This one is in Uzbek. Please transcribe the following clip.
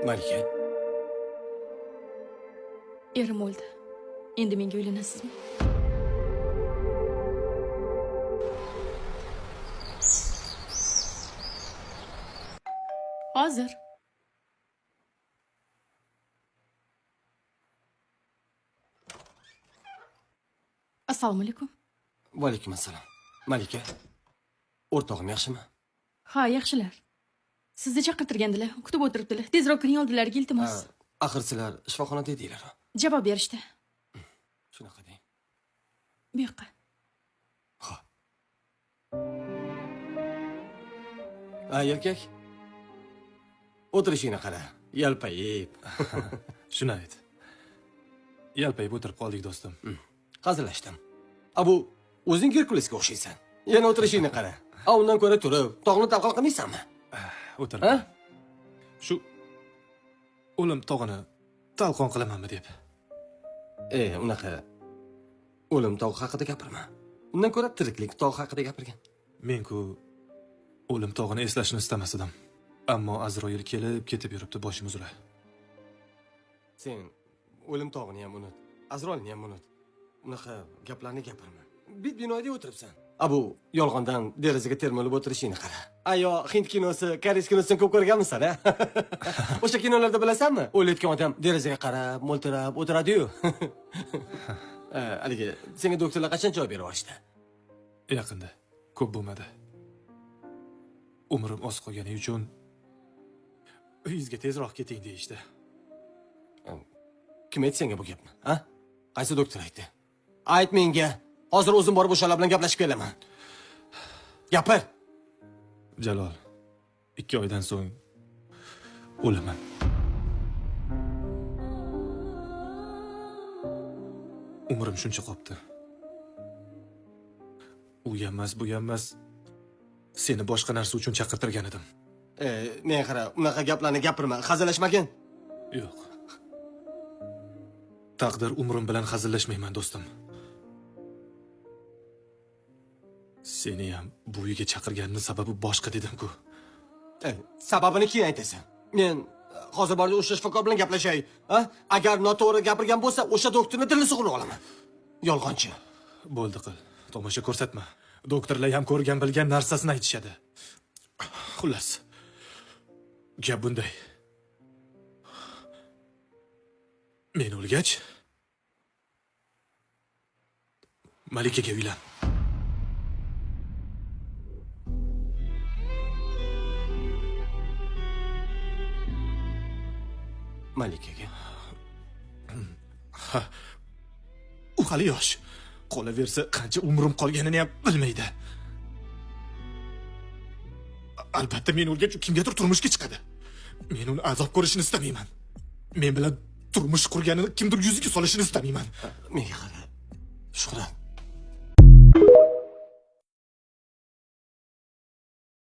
Malika, Erim o'ldi. Endi menga uylanasizmi? Hozir. Assalomu alaykum. va alaykum assalom. Malika, o'rtog'im yaxshimi? Ha, yaxshilar. Sizni chaqirtirgandilar, kutib o'tiribdilar. Tezroq kiring oldilariga, iltimos. Axir sizlar shifoxonada edinglar. Javob berishdi. Shunaqa deng. Bu yoqqa. Ha. Erkak. O'tirishingni qara. Yalpayib. Shuni ayt. Yalpayib o'tirib qoldik do'stim. Hazillashdim. Bu o'zing Gerkulesga o'xshaysan. Yana o'tirishingni qara. Undan ko'ra turib, tog'ni talqon qilmaysanmi? O'tir. Ha? Shu o'lim tog'ini talqon qilamanmi deb. Unaqa o'lim tog' haqida gapirma. Undan ko'ra tiriklik tog' haqida gapirgan. Men-ku o'lim tog'ini eslashni istamasdim. Ammo Azroil kelib ketib yuribdi boshim uzra. Sen o'lim tog'ini ham unut, Azroilni ham unut. Unaqa gaplarni gapirma. Bit binoyda o'tiribsan. Bu yolg'ondan derazaga termilib o'tirishingni qara. Ayo, Hind kinosi, koreys kinosini ko'p ko'rganmisan, a? O'sha kinolarda bilasanmi? O'layotgan odam derazaga qarab, mo'ltirab o'tiradi-yu. Haligi, senga doktorlar qachon javob berib olishdi? Yaqinda, ko'p bo'lmadi. Umrim oz qolgani uchun uyingizga tezroq keting deyishdi. Kim aytdi senga bu gapni, ha? Qaysi doktor aytdi? Ayt menga. Hozir o'zim borib o'shalar bilan gaplashib kelaman. Gapir. Jalol, 2 oydan so'ng o'laman. Umrim shuncha qopti. U emas, bu emas. Seni boshqa narsa uchun chaqirtirgan edim. Men qara, unaqa gaplarni gapirma, hazillashmagin. Yo'q. Taqdir umrim bilan hazillashmayman do'stim. Seni ham bu uyga chaqirganning sababi boshqa dedim-ku. Sababini keyin aytasan. Men hozir borib o'sha shifokor bilan gaplashay. Agar noto'g'ri gapirgan bo'lsa, o'sha doktorni dilini sug'urib olaman. Yolg'onchi. Bo'ldi qil. Tomosha ko'rsatma. Doktorlar ham ko'rgan bilgan narsasini aytishadi. Xullas. Gap bunday. Men o'lgach Malikaga uylan. Malikaga. U hali yosh. Qolaversa, qancha umrim qolganini ham bilmaydi. Albatta men o'lgach kimgadir turmushga chiqadi. Men uni azob ko'rishini istamayman. Men bilan turmush qurganini kimdir yuziga solishini istamayman. Menga qara. Shuhrat.